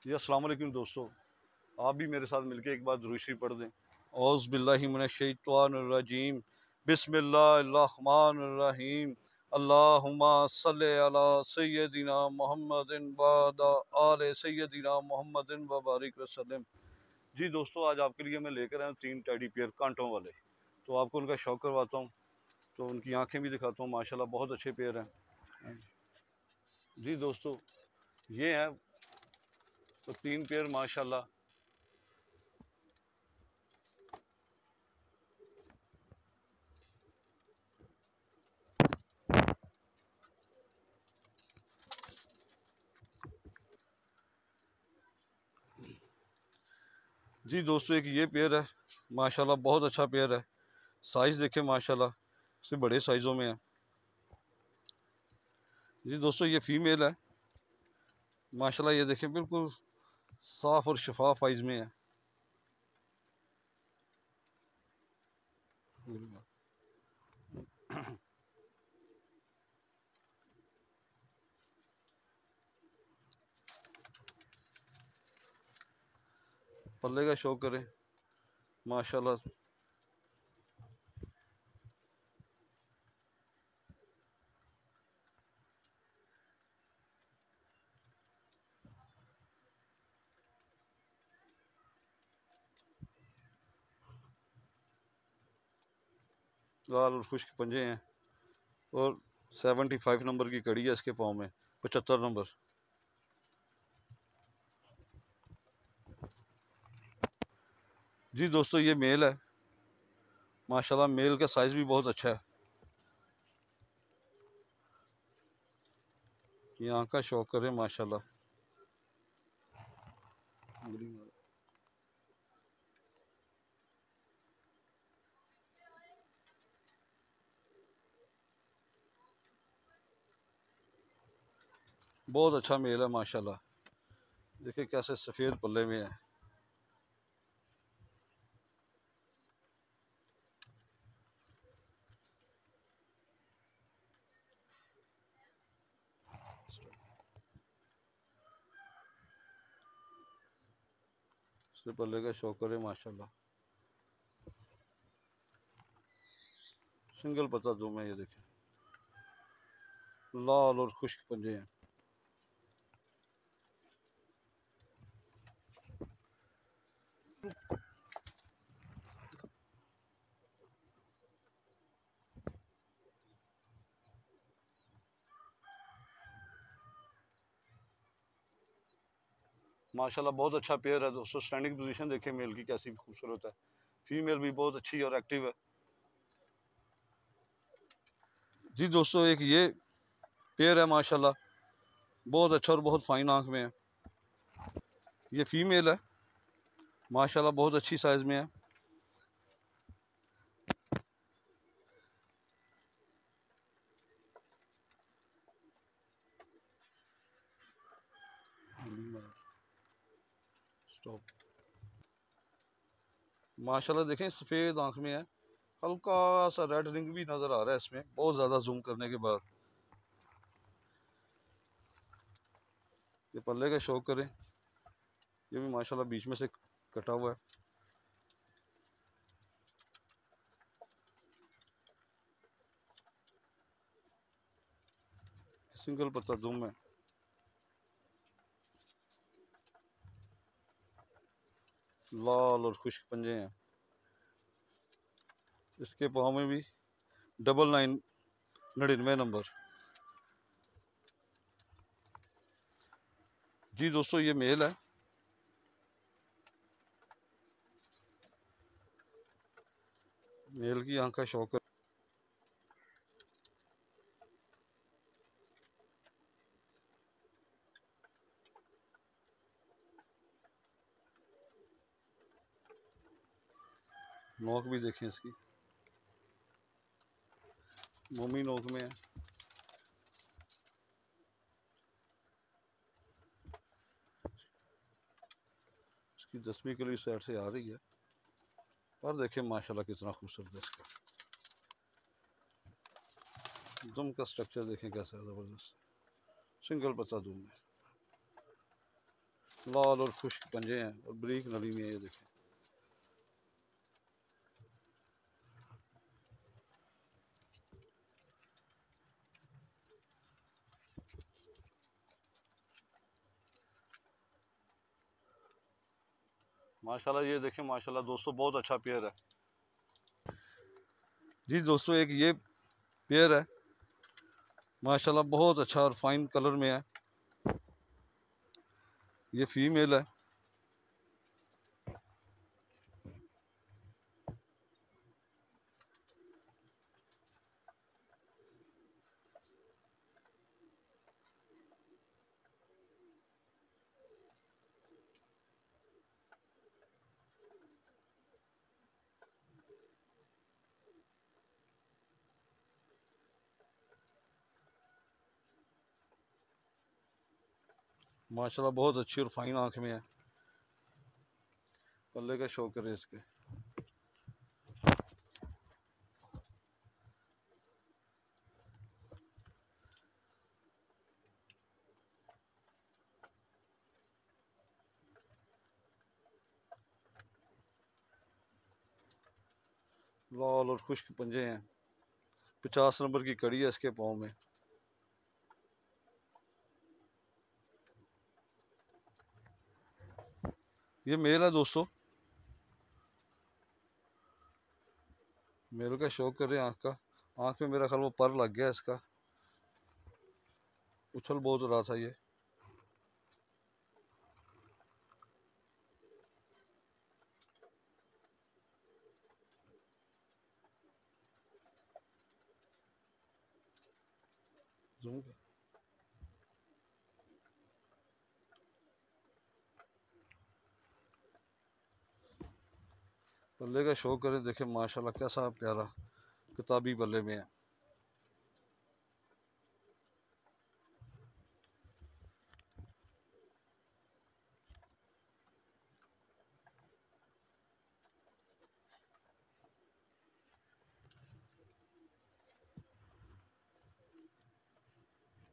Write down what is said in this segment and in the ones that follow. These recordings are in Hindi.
जी अस्सलाम वालेकुम दोस्तों, आप भी मेरे साथ मिलके एक बार दुरूद शरीफ पढ़ दें। औज़ बिल्लाहि मिनश शैतानिर रजीम, बिस्मिल्लाहिर्रहमानिर रहीम, अल्लाहुम्मा सल्लि अला सय्यदिना मुहम्मदिन व अला आले सय्यदिना मुहम्मदिन व बारिक वसल्लम। जी दोस्तों, आज आपके लिए मैं लेकर आया हूँ 3 टेडी बियर कांटों वाले। तो आपको उनका शौक करवाता हूँ, तो उनकी आंखें भी दिखाता हूँ। माशाल्लाह बहुत अच्छे पेयर हैं। जी दोस्तों, ये हैं तो 3 पेयर माशाल्लाह। जी दोस्तों, एक ये पेयर है माशाल्लाह, बहुत अच्छा पेयर है। साइज़ देखें माशाल्लाह, इससे बड़े साइज़ों में है। जी दोस्तों, ये फीमेल है माशाल्लाह। ये देखें बिल्कुल साफ़ और शफाफ आइज़ में है। पल्ले का शौक करें माशाल्लाह। लाल और खुश्क पंजे हैं और 75 नंबर की कड़ी है इसके पाँव में, 75 नंबर। जी दोस्तों, ये मेल है माशाल्लाह। मेल का साइज़ भी बहुत अच्छा है। ये आँख का शौक करें माशाल्लाह। बहुत अच्छा मेल है माशाल्लाह। देखिए कैसे सफ़ेद पल्ले में है। इसके पल्ले का शौक करें माशाल्लाह। सिंगल पत्ता जो में ये देखें, लाल और खुश्क पंजे हैं। माशाल्लाह बहुत अच्छा पेयर है दोस्तों। स्टैंडिंग पोजीशन देखें मेल की कैसी खूबसूरत है। फीमेल भी बहुत अच्छी और एक्टिव है। जी दोस्तों, एक ये पेयर है माशाल्लाह, बहुत अच्छा और बहुत फाइन आंख में है। ये फीमेल है माशाल्लाह, बहुत अच्छी साइज में है। स्टॉप। माशाल्लाह देखें सफ़ेद आंख में है। हल्का सा रेड रिंग भी नज़र आ रहा है इसमें, बहुत ज़्यादा जूम करने के बाद। ये पल्ले का शौक करें, ये भी माशाल्लाह बीच में से कटा हुआ है। सिंगल पत्ता जूम है। लाल और खुश्क पंजे हैं। इसके पाँव में भी 9999 नंबर। जी दोस्तों, ये मेल है। मेल की आंख का शौक है। नोक भी देखें इसकी, मोमी नोक में है। इसकी 10वीं कली इस साइड से आ रही है। और देखें माशाल्लाह कितना खूबसूरत है इसका दुम का स्ट्रक्चर। देखें कैसा है, ज़बरदस्त। सिंगल पत्ता दुम है। लाल और खुश्क पंजे हैं और ब्रीक नली में, ये देखें। माशाल्लाह ये देखें, माशाल्लाह दोस्तों बहुत अच्छा पेयर है जी दोस्तों। एक ये पेयर है माशाल्लाह बहुत अच्छा और फाइन कलर में है, ये फीमेल है। माशाल्लाह बहुत अच्छी और फाइन आंख में है। पल्ले का शौक करें इसके। लाल और खुश्क पंजे हैं, 50 नंबर की कड़ी है इसके पाँव में। ये मेल है दोस्तों, मेल का शौक कर रहे हैं आँख का। आँख में मेरा ख्याल वो पर लग गया इसका, उछल बहुत रहा था ये। जूम कर। बल्ले का शौक करें, देखें माशाल्लाह कैसा प्यारा किताबी बल्ले में है।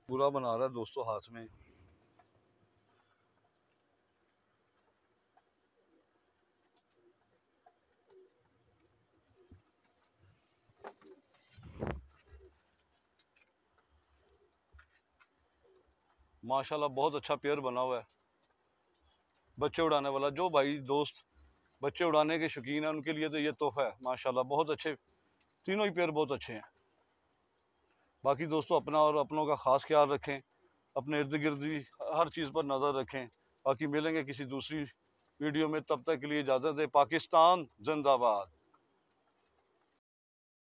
पूरा बना रहा है दोस्तों हाथ में। माशाल्लाह बहुत अच्छा पेयर बना हुआ है, बच्चे उड़ाने वाला। जो भाई दोस्त बच्चे उड़ाने के शौकीन है उनके लिए तो ये तोहफा है। माशाल्लाह बहुत अच्छे, तीनों ही पेयर बहुत अच्छे हैं। बाकी दोस्तों अपना और अपनों का ख़ास ख्याल रखें, अपने इर्द गिर्द भी हर चीज़ पर नज़र रखें। बाकी मिलेंगे किसी दूसरी वीडियो में, तब तक के लिए इजाज़त दें। पाकिस्तान जिंदाबाद।